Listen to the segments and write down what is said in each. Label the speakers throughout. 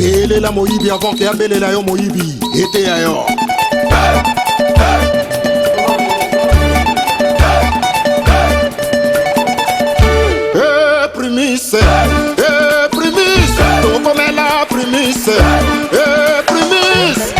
Speaker 1: Bele la moyibi avant que abele la yo moyibi. Ete ya yo. Primise, primise, ton comme la primise, primise.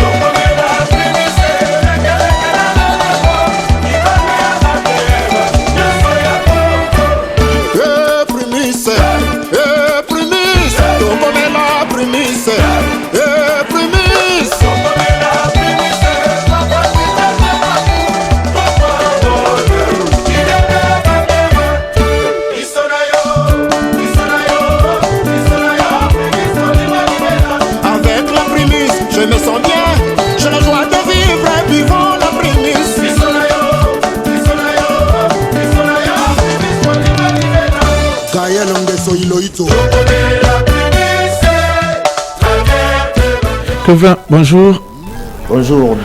Speaker 2: Kevin, bonjour.
Speaker 3: Bonjour.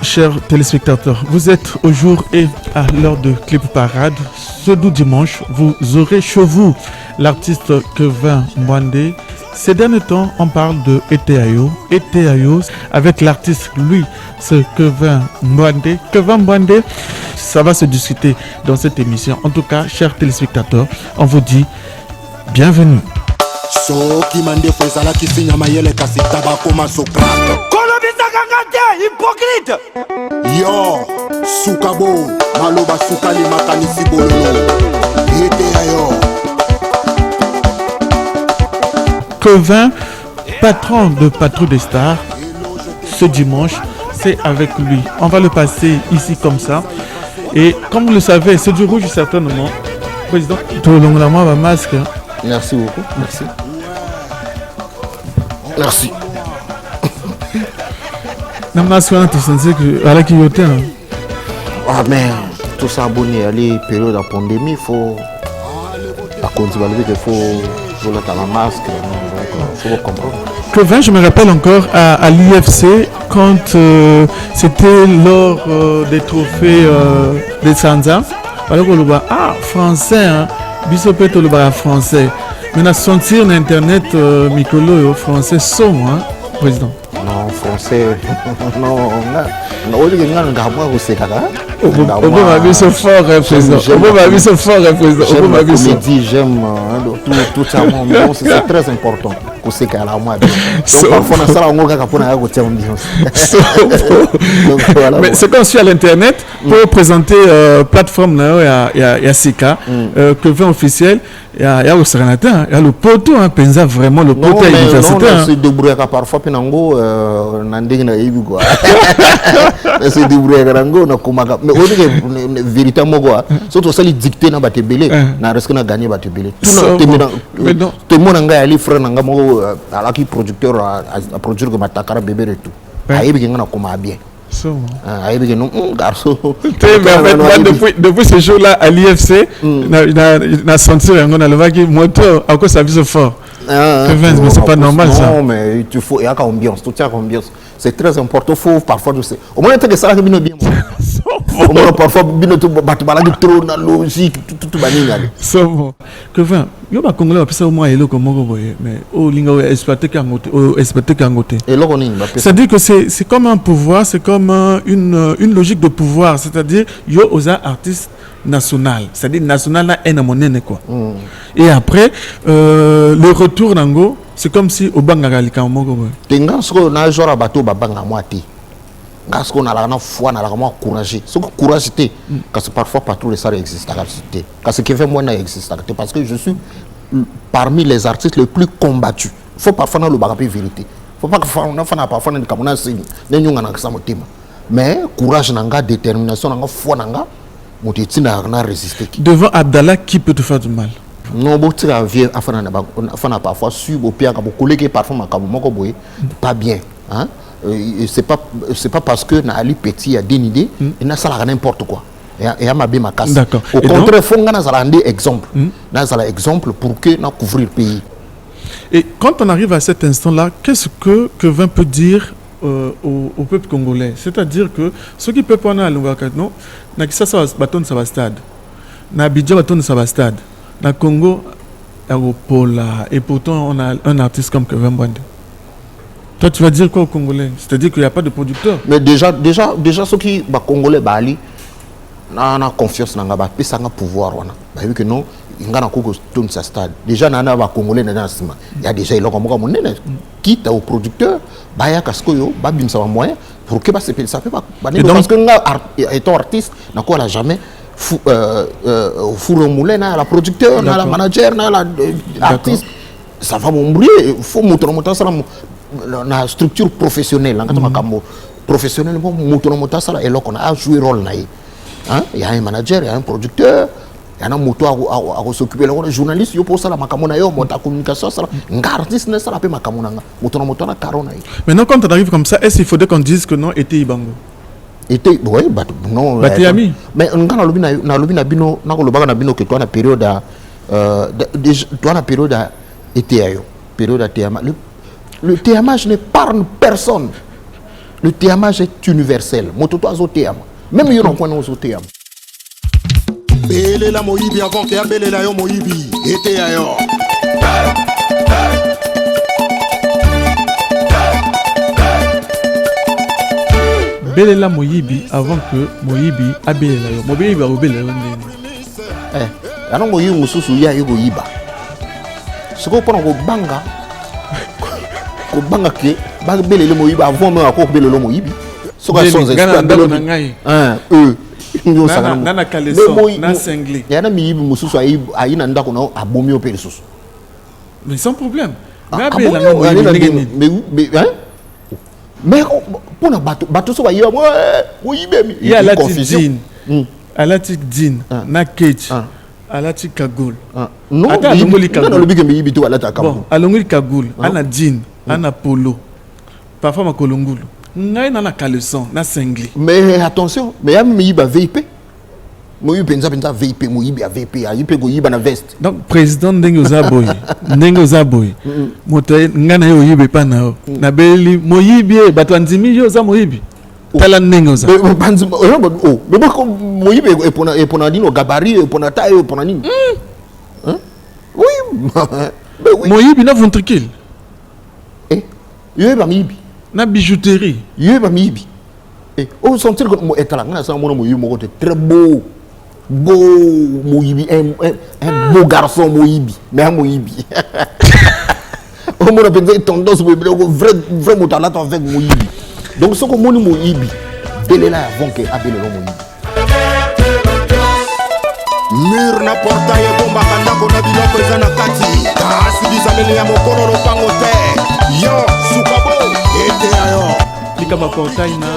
Speaker 2: Chers téléspectateurs, vous êtes au jour et à l'heure de Clip Parade. Ce doux dimanche, vous aurez chez vous l'artiste Kevin Mwande. Ces derniers temps, on parle de Eteayo. Eteayo, avec l'artiste, lui, c'est Kevin Mwande. Kevin Mwande, ça va se discuter dans cette émission. En tout cas, chers téléspectateurs, on vous dit bienvenue.
Speaker 1: Soki mande fezala ki sinya mayele kasi tabako masokrate.
Speaker 4: Kolobisa kangate hypocrite.
Speaker 1: Yo, sukabo, maloba sukali makanisi bololo. Ete ayo.
Speaker 2: Kevin, patron de Patrouille des Stars, ce dimanche, c'est avec lui. On va le passer ici comme ça. Et comme vous le savez, c'est du rouge certainement. Président, tout le long de la main, masque.
Speaker 3: Merci beaucoup, merci. Merci.
Speaker 2: Ah
Speaker 3: mais tout ça abonné à les périodes de pandémie, il faut continuer qu'il faut la masque, il faut comprendre.
Speaker 2: Kevin, je me rappelle encore à l'IFC quand c'était lors des trophées des Sanza. Alors on le français, hein, Bisopet le français. Mais on sentir sur internet Mikolo français son, hein, président.
Speaker 3: Non, français, non, on a
Speaker 2: fort, président.
Speaker 3: J'aime tout ça, c'est très important.
Speaker 2: Mais c'est qu'on suit à l'internet pour présenter plateforme il y a Sika, Kevin officiel, il y a le Serenata, il y a le poteau, Penza vraiment le poteau universitaire.
Speaker 3: Non, c'est débrouillé parfois Pinango, Nandina Ibigua. C'est débrouillé Rango, mais au lieu véritablement, surtout ça, les dictés n'a pas été belé, n'a risqué de gagner, pas été belé. Tout le monde a gagné, les frères n'ont pas qui producteur à produire comme Takara bébé et tout. Aïe, bien, on a comme bien. Aïe, bien, non, garçon.
Speaker 2: Depuis ce jour-là à l'IFC, on a senti que moteur à cause de sa vie fort. Mais c'est pas normal ça.
Speaker 3: Non, mais il faut, il y a ambiance, tout ça ambiance. C'est très important, il faut parfois je sais. Au moins, que ça va bien. Au moins, parfois, bien tout battre trop dans logique, tout banning.
Speaker 2: C'est bon. Kevin, il y a un Congolais qui a fait au moins élo comme vous voyez, mais au lingo exploité qu'angoté.
Speaker 3: Et là, on est.
Speaker 2: C'est-à-dire que c'est comme un pouvoir, c'est comme une logique de pouvoir, c'est-à-dire il y a aux artistes national, c'est-à-dire national là est monnaie quoi. Et après le retour d'Ango, c'est comme si au Bangara Likamogo.
Speaker 3: Tenga ce qu'on a genre bateau babanga moitié. Parce qu'on a la foi, on a la courage. Ce que courage était, parce que parfois pas tous les salles existent. Parce que Kevin moi n'existe parce que je suis parmi les artistes les plus combattus. Il faut parfois le bagaper vérité. Faut pas que on a parfois des camona signe, mais courage nanga, détermination nanga, foi nanga.
Speaker 2: Devant Abdallah, qui peut te faire du mal?
Speaker 3: Non, parfois suivre au pire, parfois pas bien. Hein? C'est pas parce que Ali Petit a des idées, il n'a pas n'importe quoi. Et à ma bien ma casse. Au contraire, il faut un exemple. Exemple pour que nous couvrir le pays.
Speaker 2: Et quand on arrive à cet instant-là, qu'est-ce que Kevin peut dire au peuple congolais? C'est-à-dire que ceux qui peuvent prendre à l'Ouakano, ça va stade. Na Abidjan, ça va stade. Na Congo, et pourtant on a un artiste comme Kevin Mwande. Toi, tu vas dire quoi aux Congolais? C'est-à-dire qu'il n'y a pas de producteurs.
Speaker 3: Mais déjà ceux qui sont Congolais, Bali, na confiance dans nga pesa nga pouvoir wana. Ba vu que non, ngana koko tourne sa stade. Déjà nana ba Congolais na sima. Il y a déjà iloko moka monene. Quitte aux producteurs, ba ya kaskoyo, ba bimsa ba moyen pour que ça peut pas. Parce que nga étant artiste, na quoi la jamais four moulin na la producteur, na la manager, na la artiste. Ça va m'oublier, il faut montrer la structure professionnelle. Professionnellement, on a joué rôle. Il y a un manager, il y a un producteur, il y a un moto à s'occuper. Les journalistes, ils posent la communication, un artiste, ne sera pas ma camonanga.
Speaker 2: Maintenant, quand on arrive comme ça, est-ce qu'il faudrait qu'on dise que non, était Ibango?
Speaker 3: Était, oui, non.
Speaker 2: T'es ami.
Speaker 3: Mais on a le bino, que toi, la période été période TMA. Le TMA n'épargne personne. Le TMA est universel. Même si on a un TMA.
Speaker 1: Belela Moïbi avant que Belela yo Moïbi était ailleurs.
Speaker 2: Belela Moïbi avant que Moïbi a Belela yo. Moïbi a Belela yo.
Speaker 3: Alors Moïbi mususu ya yo Moïba. Ce qu'on prend au banga, au banga qui est Belela Moïbi avant même encore Belela Moïbi. Ce qu'on sont experts
Speaker 2: Nana Kaleson, Nana Sengli.
Speaker 3: Il y a un Moïbi mususu aïe nanda qu'on a abomi au périssus.
Speaker 2: Mais sans problème.
Speaker 3: Mais pour la bateau so bayo
Speaker 2: il y a la confusion. Alatik din na cage. Alatik kagol.
Speaker 3: Non,
Speaker 2: alongoli kagol.
Speaker 3: Bon,
Speaker 2: alongoli kagol, ana din, ana polo. Parfois ma kolongulu. Ngai na Kaleson, na Sengli.
Speaker 3: Mais attention, mais ya miyiba VIP. Moyi penza VIP, moyibi a VIP, a yipe go yiba na veste.
Speaker 2: Donc président Ndengo Zaboy, Ndengo Zaboy. Moto ngana yo yibe pa na na beli moyibi bato andimi yo za moyibi. Tala Ndengo za.
Speaker 3: Mais bon moyibi e pona dino gabarit e pona taille e pona nini. Hein? Oui.
Speaker 2: Moyibi na ventricule.
Speaker 3: Yo ba miyibi.
Speaker 2: Na bijouterie.
Speaker 3: Yo ba miyibi. On sentir que mo etala ngana sa mo moyibi mo très beau. Beau Moïbi, un beau garçon Moïbi, mais un Moïbi. On m'a pensé tendance Moïbi, vrai motala avec Moïbi. Donc ce que mon Moïbi, Belela avant que Abel le Moïbi.
Speaker 1: Mur na portail bomba kanda kona bino pesa na kati. Kasi bizameli ya mokolo no pangote. Yo sukabo ete ayo.
Speaker 2: Lika ba portail na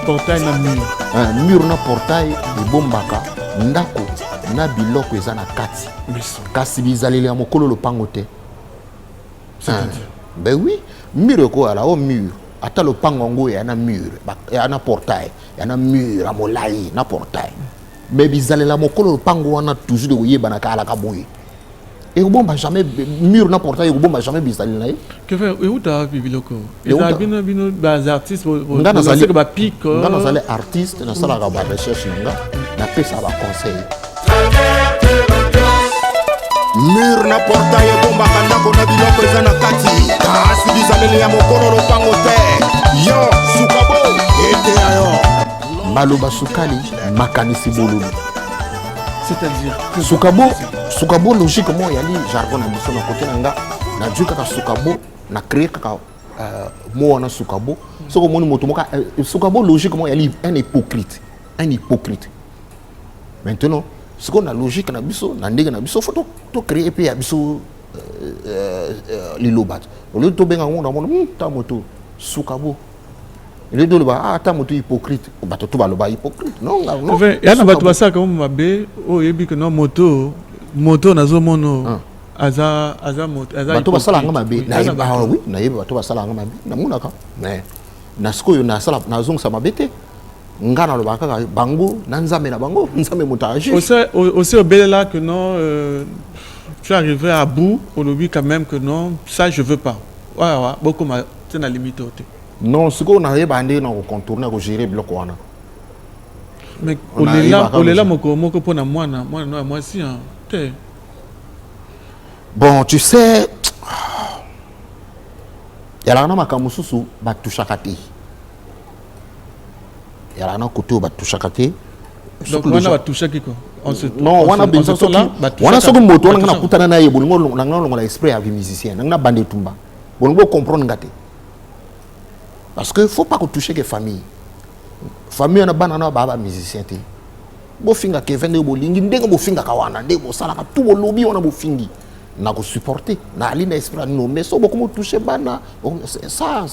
Speaker 2: portail na mur.
Speaker 3: Mur na portail de bombaka. Ndako na biloko eza na kati kasi bizaleli ya mokolo lopango te. Ben oui, mur ko ala o mur ata lopango ngo ya na mur ya na portail ya na mur a molai na portail mais bizaleli ya mokolo lopango wana toujours de yeba na kala ka boye et bomba jamais mur na portail bomba jamais bizaleli na
Speaker 2: que faire et où ta biloko et ta bino bas artistes
Speaker 3: ngana
Speaker 2: ça que ba pique
Speaker 3: ngana zale artiste na sala ka ba recherche nga na pesa ba conseil.
Speaker 1: Mur na portail bomba kanda kona biloko eza na kati. Kasi bizaleli ya mokolo lopango te. Yo sukabo ete ayo.
Speaker 3: Maloba sukali makanisi bolulu.
Speaker 2: C'est-à-dire
Speaker 3: sukabo logiquement yali jargon na biso na côté nga na juka ka sukabo na créer ka mo na sukabo soko moni moto moka sukabo logiquement yali un hypocrite. Maintenant ce qu'on a logique na biso na ndenge na biso faut to créer pe ya biso lilobat au lieu to benga ngonda mono ta moto sukabo le do ba ta moto hypocrite bato to ba lo ba hypocrite non
Speaker 2: enfin ya na bato basaka comme mabe o yebi que non moto nazo mono aza moto
Speaker 3: bato basala nga mabe na oui na yeba bato basala nga mabe na munaka mais na skoyo na sala na zonga sa mabete ngana lo baka bango na nzambe na bango nzambe motage
Speaker 2: aussi au Belela que non tu es arrivé à bout au lobby quand même que non ça je veux pas ouais beaucoup ma c'est la limite
Speaker 3: non ce qu'on a bandé na contourner ko gérer bloc wana
Speaker 2: mais on est là moko pona moi si hein
Speaker 3: bon tu sais yala na makamususu ba touchakate yala na côté ba touchakate
Speaker 2: donc on a touché qui quoi
Speaker 3: non wana benza soki wana soki moto wana na kutana na ye bolingo na ngalo la esprit avec musicien na bande tumba bolingo comprendre ngate parce que faut pas que toucher que famille na bana na baba musicien te bo finga ke vende bolingi ndenge bo finga kawana ndenge bo sala ka tout bo lobby wana bo fingi na ko supporter na ali na esprit no mais so beaucoup toucher bana ça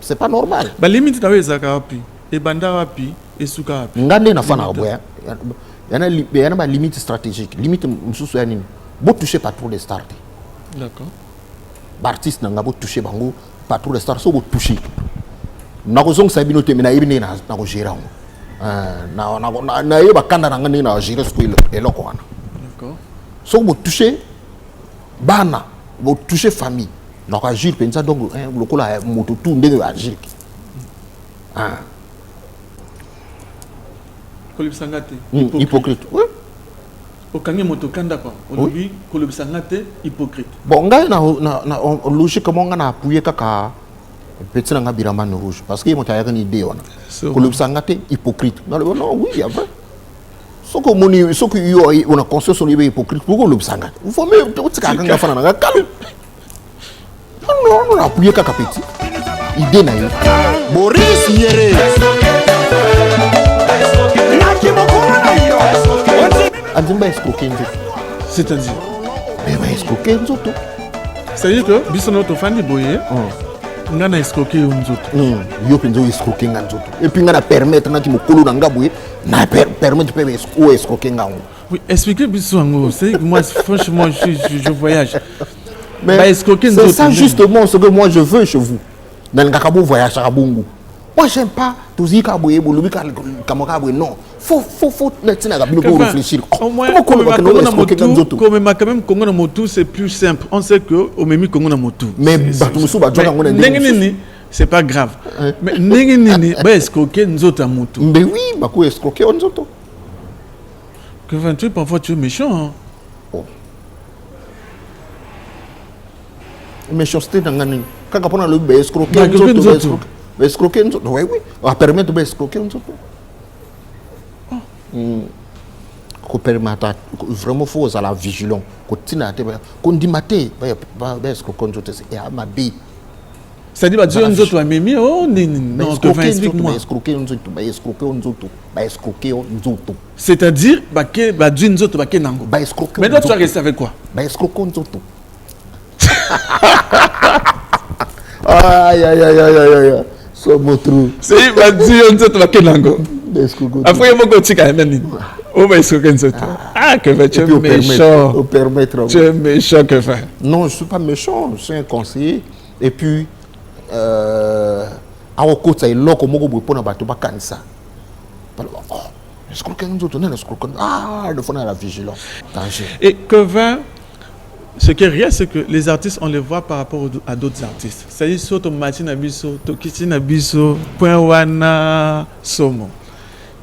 Speaker 3: c'est pas normal
Speaker 2: ba limite na wezaka wapi e banda wapi e suka wapi
Speaker 3: ngande na fana boya yana ba limite stratégique limite msusu ya nini bo toucher pas trop les stars
Speaker 2: d'accord
Speaker 3: ba artiste na bo toucher bango pas trop les stars so bo toucher na ko zong sabino te mina ibine na ko gérer na yeba kanda na ngani na gérer ce qu'il eloko wana
Speaker 2: d'accord
Speaker 3: so bo toucher bana bo toucher famille na ko agir penza donc lokola moto tout ndenge agir
Speaker 2: kolibisangate
Speaker 3: hypocrite oui
Speaker 2: okangi moto kanda quoi olobi kolibisangate hypocrite
Speaker 3: bon ngai na logique comment nga na appuyer kaka petit nga birama no rouge parce que il monta une idée wana kolibisangate hypocrite non oui il vrai soko moni soko yo on a conscience on est hypocrite pour kolibisangate il faut même tout ka nga fana nga calme non appuyer kaka petit idée na yo
Speaker 1: Boris Nyere
Speaker 3: Azimba escroquer nzoto.
Speaker 2: C'est-à-dire
Speaker 3: Mais va escroquer nzoto.
Speaker 2: c'est-à-dire que biso no to fandi boye ngana escroquer nzoto
Speaker 3: Yo penzo escroquer nzoto. Et puis ngana permettre na ki mokolo na ngabwe na permettre pe escroquer ngao.
Speaker 2: oui expliquez biso ngo c'est moi franchement je voyage
Speaker 3: Mais
Speaker 2: bah, escroquer
Speaker 3: c'est
Speaker 2: nzoto
Speaker 3: ça justement ce que moi je veux chez vous. Dans le ngakabo voyage à Bongo. Moi j'aime pas tout ce kabwe bolubi kamokabwe non. Faut maintenant réfléchir.
Speaker 2: Comment même Congo na motu c'est plus simple. On sait que au même Congo na motu.
Speaker 3: Mais Batumusu ba joga ngona ndenge.
Speaker 2: C'est pas grave. Mais ndenge ba escroquer nzoto motu.
Speaker 3: Mais oui, ba ko escroquer nzoto.
Speaker 2: Que tu parfois tu es méchant hein.
Speaker 3: Oh. Méchanceté dans ngani. Kaka pona le ba escroquer nzoto. Ba escroquer nzoto. Oui oui. Va permettre ba escroquer nzoto. Vraiment faut à la vigilance continue qu'on dit maté est-ce que qu'on c'est à ma vie
Speaker 2: c'est-à-dire bah Dieu nous autres mimi oh non que va explique-moi c'est-à-dire bah que bah Dieu nous autres bah que nango mais toi tu vas rester avec quoi
Speaker 3: aïe so motru
Speaker 2: c'est bah Dieu nous autres bah que nango après il faut que tu aies même oh mais c'est que ça que tu es méchant tu es méchant que faire
Speaker 3: non je suis pas méchant je suis un conseiller et puis à au côté il loko moko pour na bato ba kanisa est-ce que nous autres le fond à la vigilance danger
Speaker 2: et que va ce qui est réel, c'est que les artistes, on les voit par rapport à d'autres artistes. C'est-à-dire, surtout Martin Abisso, Tokiti Abisso, Point Wana, Somo.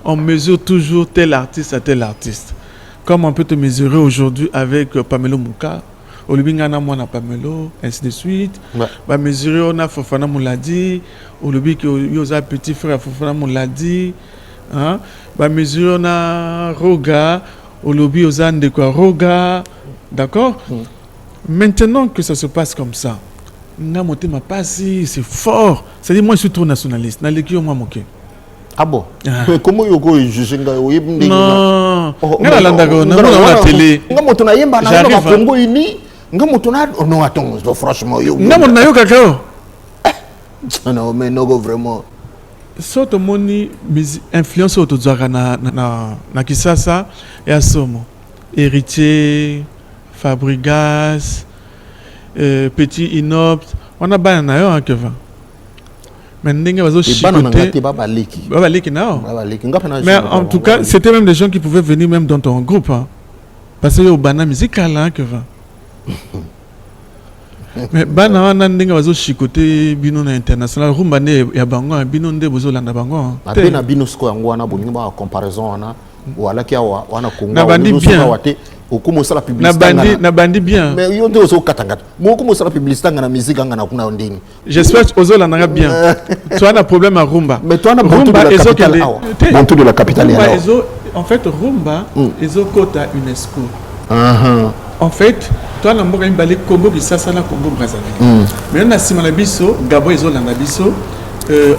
Speaker 2: On mesure toujours tel artiste à tel artiste. Comme on peut te mesurer aujourd'hui avec Pamelo Mouka, Olubingana Mwana Pamelo, ainsi de suite. On va mesurer, on a Fofana Mouladi, Olubi qui a petit frère Fofana Mouladi. On va mesurer, on a Roga, Olubi Ozan de quoi Roga. D'accord? Maintenant que ça se passe comme ça, c'est fort. C'est-à-dire, moi je suis trop nationaliste.
Speaker 3: Ah bon? Mais comment vous jugez?
Speaker 2: Non.
Speaker 3: Franchement, non, mais non, vraiment.
Speaker 2: Soto moni influence autour na Kisasa et à Somo. Héritier, Fabregas, Petit Inopte, on a ban na yo en Kevin. Mais en tout cas, c'était même des gens qui pouvaient venir même dans ton groupe. Hein. Parce que y a bana musical hein, Kevin. Mais bana on a ndinga bazo chicoté bino na international rumba ne ya bango bino nde bozo landa bango.
Speaker 3: Apena bino sko yango wana boninga ba comparaison wana wala kia wana Congo.
Speaker 2: Na bandi bien.
Speaker 3: au commence la publicité
Speaker 2: na bandi bien
Speaker 3: mais yo ndio zo katanga mo commence la publicité na musique ngana kuna ondini
Speaker 2: j'espère aux la bien tu as un problème à rumba
Speaker 3: mais toi na rumba Bantu de la capitale
Speaker 2: en fait rumba ezo kota UNESCO en fait toi na mboka imbale Congo Kinshasa na Congo Brazzaville mais na simana biso Gabon ezo landa biso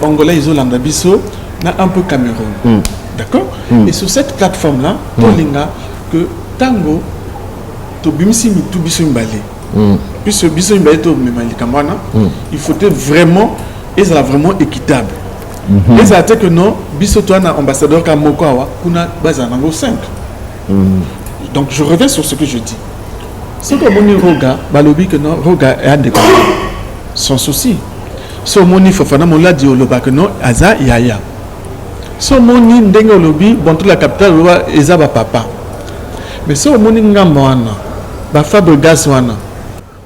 Speaker 2: Angola ezo landa biso na un peu Cameroun d'accord et sur cette plateforme là tolinga que tango to bimisi mitu biso imbale puisque biso imbale to memali kamana il faut vraiment et ça vraiment équitable et ça que non biso to na ambassadeur kamoko awa kuna bazanango 5 donc je reviens sur ce que je dis ce que moni roga balobi que non roga est adéquat sans souci so moni fofana mola di oloba que non aza yaya so moni ndenge olobi bon toute la capitale roba ezaba papa mais so moni ngamba wana ba Fabregas wana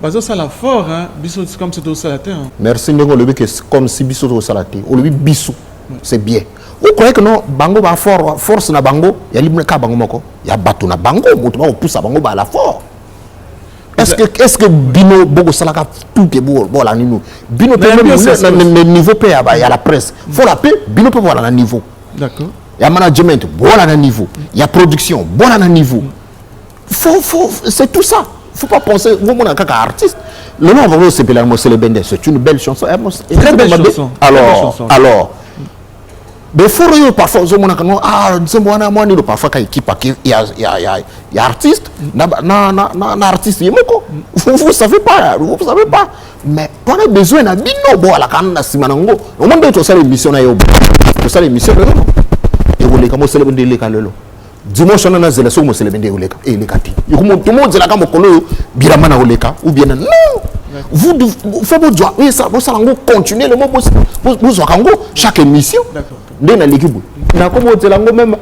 Speaker 2: bazo sala fort hein biso comme c'est au salaté hein
Speaker 3: merci ndenge olobi que comme si biso au salaté olobi biso c'est bien vous croyez que non bango ba fort force na bango ya libre ka bango moko ya bato na bango moto ba pousse bango ba la fort est-ce que bino bogo salaka tout que bo la nino bino peut même niveau paix il y a la presse faut la paix bino peut voir la niveau
Speaker 2: d'accord
Speaker 3: il y a management bon la niveau il y a production bon la niveau faut c'est tout ça faut pas penser vous mon kaka artiste le nom va se appeler Mosele Bende c'est une belle chanson
Speaker 2: très belle chanson
Speaker 3: alors mais faut rien parfois je mon non c'est moi ni parfois quand équipe il y a artiste na artiste yemoko vous savez pas mais on a besoin na bino bo la kana simanango au monde to ça l'émission na yo to ça l'émission et vous les comme Mosele Bende le kalelo dimanche on a zela so Mosele Bende oleka et le kati yo tout le monde zela kama kolo birama na oleka ou bien non vous faut vous doit oui ça vous allez continuer le mot vous kango chaque émission ndena l'équipe na comme otelango même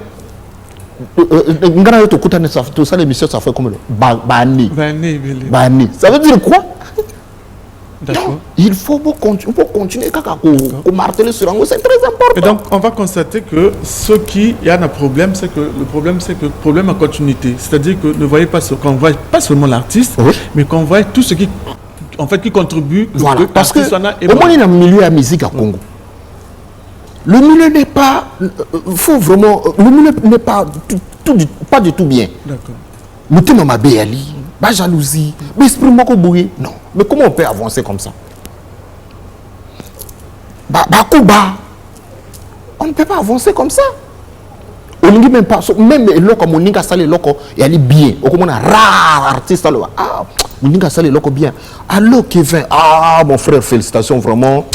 Speaker 3: ngana yo to kutana ça tout ça l'émission ça fait comme bani ça veut dire quoi
Speaker 2: d'accord
Speaker 3: il faut continuer kaka ko marteler sur ango c'est très important
Speaker 2: et donc on va constater que ce qui y a un problème c'est que le problème en continuité c'est-à-dire que ne voyez pas qu'on voit pas seulement l'artiste mais qu'on voit tout ce qui en fait qui contribue
Speaker 3: voilà parce que au moins dans le milieu de la musique à Congo le milieu n'est pas faut vraiment le milieu n'est pas pas du tout bien
Speaker 2: d'accord
Speaker 3: muté ma béali ba jalousie mais esprit moko boué non mais comment on peut avancer comme ça Kuba on ne peut pas avancer comme ça on ne dit même pas même loko moninga sale loko y a bien au comme on a rare artiste là moninga sale loko bien alors Kevin mon frère félicitations vraiment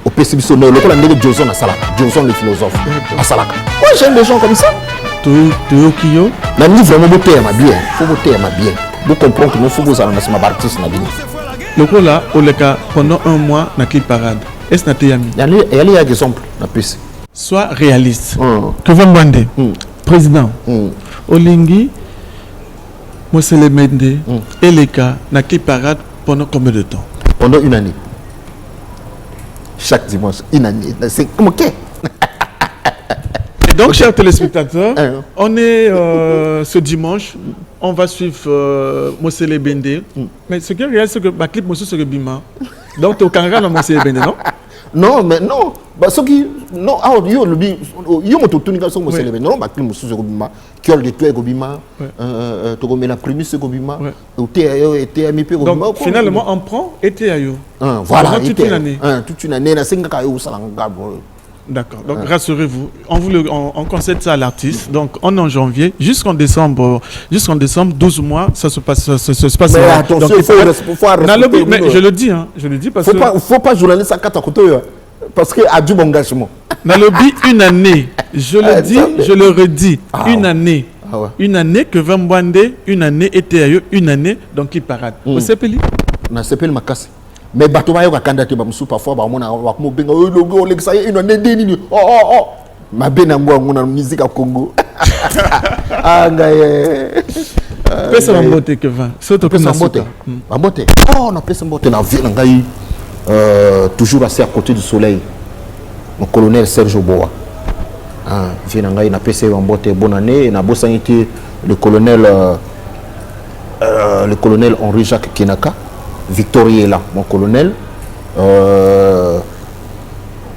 Speaker 3: au PCB sonore le la ndenge Johnson à Salaka Johnson le philosophe à Salaka moi j'aime des gens comme ça
Speaker 2: Tokyo
Speaker 3: na ni vraiment beauté ma bien faut beauté ma bien vous comprenez que nous faut vous annoncer ma artiste na bien
Speaker 2: le coup là oleka pendant un mois na clip parade est-ce na teyami
Speaker 3: il y a exemple na PC
Speaker 2: soit réaliste que Vambande président Olingi Mosele Bende eleka na clip parade pendant combien de temps
Speaker 3: pendant une année chaque dimanche une année c'est comme OK.
Speaker 2: Et donc chers téléspectateurs on est ce dimanche on va suivre Mosele Bende mais ce qui est réel c'est que ma clip Mosele se bima donc tu au Canada dans Mosele Bende non
Speaker 3: non mais non ce qui non yo le bi yo moto tuninga so Mosele Bende non ma clip Mosele bima qui de toi bima to go mena prémisse go bima ou était ami pe go bima
Speaker 2: donc finalement on prend été ayo
Speaker 3: voilà
Speaker 2: toute une année
Speaker 3: na singa ka yo salanga.
Speaker 2: D'accord. Donc rassurez-vous, on concède ça à l'artiste. Donc on est en janvier jusqu'en décembre 12 mois, ça se passe.
Speaker 3: Mais attention,
Speaker 2: donc,
Speaker 3: il faut respecter.
Speaker 2: Mais je le dis parce que
Speaker 3: faut pas journaliste à 4 côté parce que a du bon engagement.
Speaker 2: Dans le but une année, je le dis, je le redis, une année. Une année que Vambande, une année était une année donc il parade. Au CPLI.
Speaker 3: Na CPLI makasi. Mais bato ba yo candidat ba musu parfois ba mona wa ko benga o logo le ça une année deni ma bena ngwa musique à Congo ngaye
Speaker 2: pesa mbote que va surtout que
Speaker 3: mbote on a pesa mbote na vie ngai toujours assez à côté du soleil mon colonel Serge Boa vie ngai na pesa mbote bonne année na bosangité le colonel le colonel Henri-Jacques Kinaka, Victorie est là, mon colonel,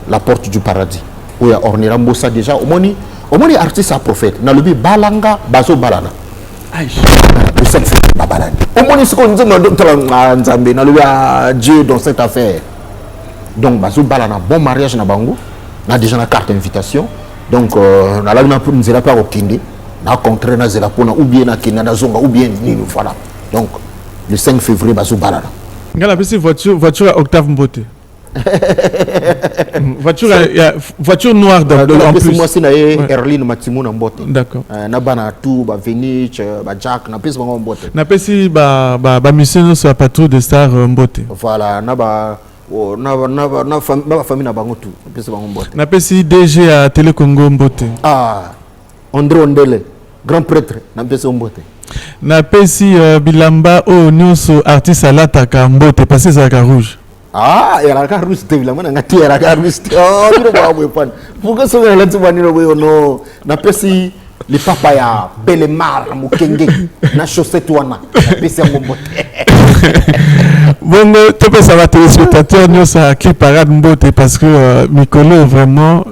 Speaker 3: la porte du paradis. Où il y a Ornera Mbossa déjà, au moins artiste à prophète, dans le but Balanga, Bazo Balana. Le 5 février, Babalani. Au moins ce qu'on dit dans le Dieu dans cette affaire. Donc, Bazo Balana, bon mariage na Bango, on a déjà une carte d'invitation. Donc, on a là une zéla pas au Kindi, on a contraint na zéla pour ou bien na Kindi, na Zonga, ou bien Nino, voilà. Donc, le 5 février, Bazo Balana.
Speaker 2: Regarde la petite voiture à Octave Mbote. voiture noire en plus.
Speaker 3: Moi, c'est Erline Matimoun en botte.
Speaker 2: D'accord.
Speaker 3: Nabana tout, ba Venich, ba Jack, na pesi en botte.
Speaker 2: Na pesi ba mission sur la patrouille de star Mbote.
Speaker 3: Voilà, na famille na bango tout, na pesi en botte.
Speaker 2: Na pesi DG à Télé Congo Mbote.
Speaker 3: Ah, André Ondele, grand prêtre, na pesi en botte.
Speaker 2: Na pesi bilamba o nyonso artiste alataka Mbote parce que c'est la rouge.
Speaker 3: Ah, il y a la rouge, évidemment, il y a la rouge. Oh, tu ne vois pas. Pourquoi ça va être là, non? Na pesi les papaya, belemar, mukenge, na chaussette wana, na pesi en Mbote.
Speaker 2: Bon, tu peux savoir téléspectateurs, nous ça clip parade Mbote parce que Mikolo vraiment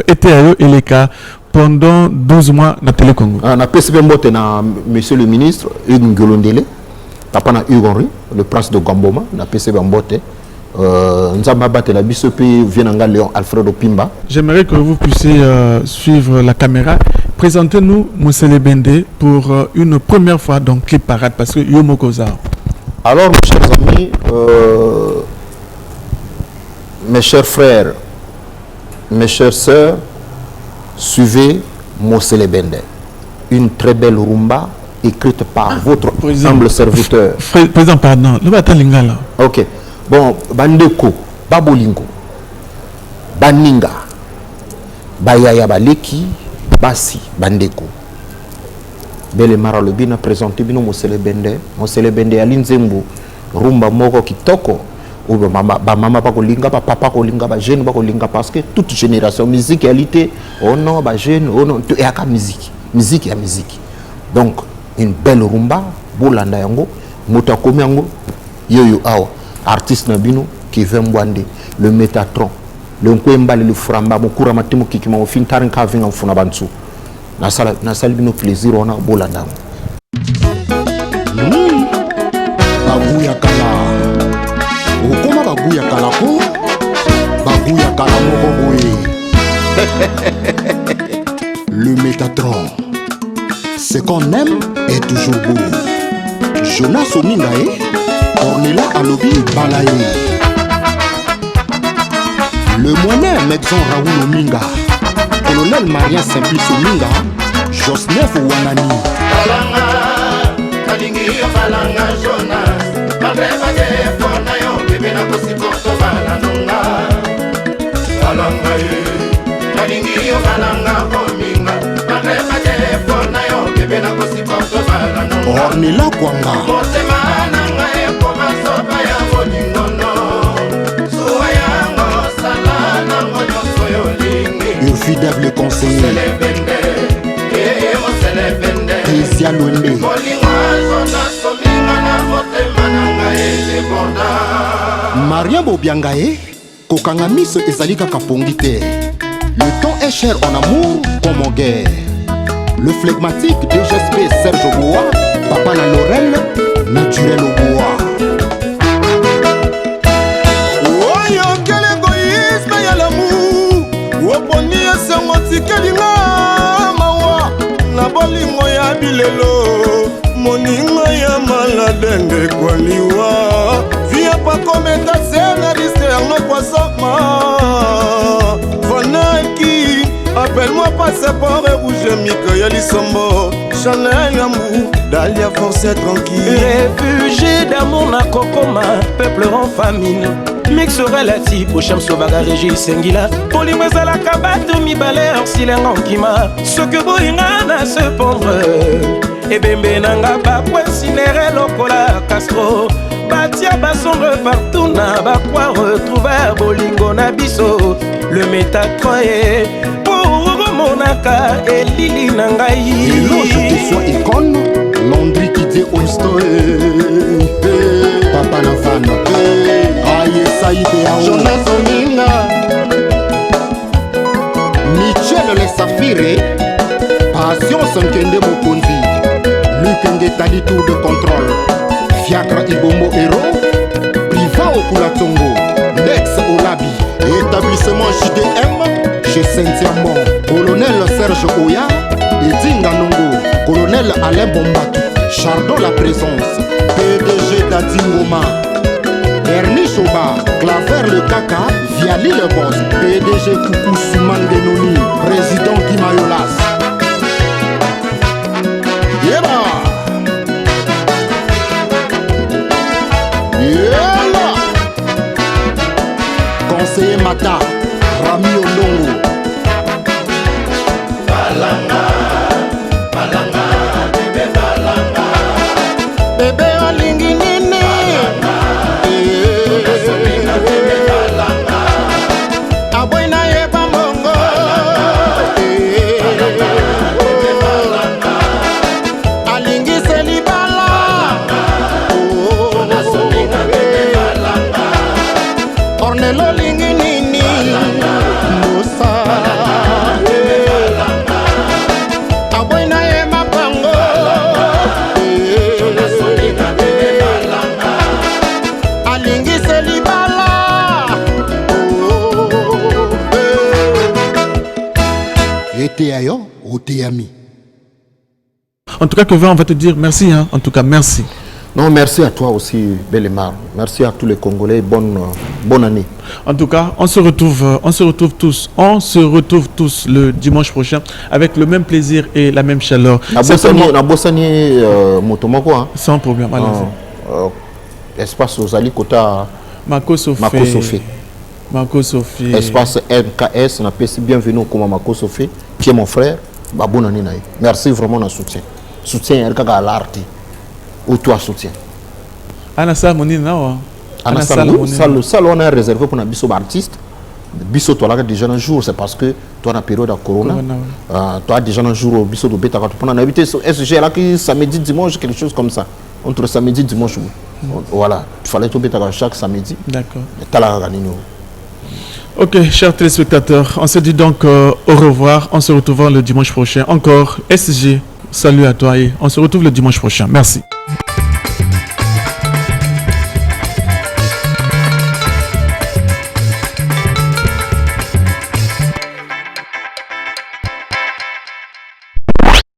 Speaker 2: était à eux et les cas pendant 12 mois dans Télé Congo.
Speaker 3: Na pesi Mbote na monsieur le ministre Hugues Ngolondele. Papa na Hugues Henri, le prince de Gamboma, na PC Bambote. Nzamba Bate la Bissope Vienanga Léon Alfredo Pimba.
Speaker 2: J'aimerais que vous puissiez suivre la caméra. Présentez-nous Moussele Bende pour une première fois dans Clip Parade parce que Yomo Koza.
Speaker 3: Alors, mes chers amis, mes chers frères, mes chères sœurs, suivez Moussele Bende. Une très belle rumba écrite par votre humble serviteur.
Speaker 2: Président, pardon, le bata lingala.
Speaker 3: Ok. Bon, Bandeko, Babolingo, Baninga, Bayaya Baleki, Basi, Bandeko. Bele Mara le bina présenté bino Moussele Bende Aline Zembo, Rumba Moko Kitoko, ou mama ba kolinga, ba papa kolinga, ba jeune ba kolinga parce que toute génération musicalité, oh non, ba jeune, oh non, tout est à musique. Musique et musique. Donc, une belle rumba, bolanda yango, motakomi yango, yoyo awa, artiste nabino, Kevin Mbwande, le Métatron, le Nkwemba, le Framba, Mokura Matimo Kikima, au fin tarin kaving en funabansu. Na sal bino plaisir, on a bolanda.
Speaker 1: Babuya kala. Okoma babuya kala ko. Babuya kala moko boye. Le Métatron. Ce qu'on aime est toujours beau. Jonas Omingae, Ornella Alobi Balaye. Le moyen Mexon Raoul Ominga, Colonel Marien Simplice Ominga, Josnef Wanani.
Speaker 5: Balanga, Kalingi Balanga Jonas, Madreva de Fornayo, Bibina Kosipoto Balanonga. Balanga, Kalingi Balanga Ominga, Madreva de Fornayo, Bibina Kosipoto Balanonga.
Speaker 1: Ornella Kwanga. Fidèle le conseiller Isia Lwende Maria Bobiangae Kokanga miso ezali kaka pongi te. Le temps est cher en amour comme en guerre. Le flegmatique DGSP Serge Oboa, Papa na Lorraine, naturel Oboa.
Speaker 6: Tikelinga mawa na bolingo ya bilelo moningo ya maladenge kwaliwa via pa kometa scénariste Arnaud Poissoma Vanaki appelle-moi passeport rouge Mika Lisombo Chanel Yamou Dalia force tranquille
Speaker 7: réfugié d'amour na kokoma peuple en famine mix relatif au chamso bagarégi sengila polimo ezalaka bato mibale orsilenga nkima soki boyinga na se pondre ebembe nanga bakwesinere lokola Castro batia basombre partout na bakwa retrouver bolingo na biso le métatroye pour monaka elili na ngai
Speaker 1: je te sois icône Landry qui Didier Osto, Papa Navana, Aye Saïd
Speaker 3: Jonas Ominga,
Speaker 1: Michel Le Safire, Passion Sankende Mokondi, Luc Tali Tour de contrôle, Fiacre Ibomo Hero, Priva Okulatongo, Nex Olabi, Établissement JDM, chez Saint-Diamant, Colonel Serge Oya, Edinga Nongo, Colonel Alain Bombaki, Chardon La Présence, PDG Dadingoma, Ernie Choba, Claver Le Kaka, Viali Le Boss, PDG Koukou Souman Denoni, Président Guimayolas. Yeba! Yela! Conseiller Mata, Rami Olongo.
Speaker 5: Balanga, balanga, bébé balanga.
Speaker 3: bébé alingi nini? Aboy na yeba mongo. Alingi selibala. Ornelo lingi nini? Musa. Aboy na yeba pango. Alingi selibala.
Speaker 1: Ete ayo, Oteami.
Speaker 2: En tout cas, Kevin, on va te dire merci. Hein. En tout cas, merci.
Speaker 3: Non, merci à toi aussi, Bellemare. Merci à tous les Congolais. Bonne année.
Speaker 2: En tout cas, on se retrouve tous. On se retrouve tous le dimanche prochain avec le même plaisir et la même chaleur.
Speaker 3: Na Bossani Motomoko, hein.
Speaker 2: Sans problème. Allez-y.
Speaker 3: Espace Ozali Kota
Speaker 2: Marco Sophie. Marco Sophie.
Speaker 3: Espace MKS, on appelle bienvenue comme Marco Sophie, qui est mon frère. Bah, bonne année. Merci vraiment de soutien. Soutien, à l'art. Ou toi soutien.
Speaker 2: Anassa Monina.
Speaker 3: Salle, on a réservé pour un biseau artiste. Biseau, toi, là, déjà un jour, c'est parce que toi, la période de Corona, toi, déjà un jour, au biseau de Beta, on a habité ce SG là, qui samedi, dimanche, quelque chose comme ça. Entre samedi et dimanche. Voilà, il fallait tout Beta chaque samedi.
Speaker 2: D'accord.
Speaker 3: Ok,
Speaker 2: chers téléspectateurs, on se dit donc au revoir. On se retrouve le dimanche prochain. Encore SG, salut à toi et on se retrouve le dimanche prochain. Merci.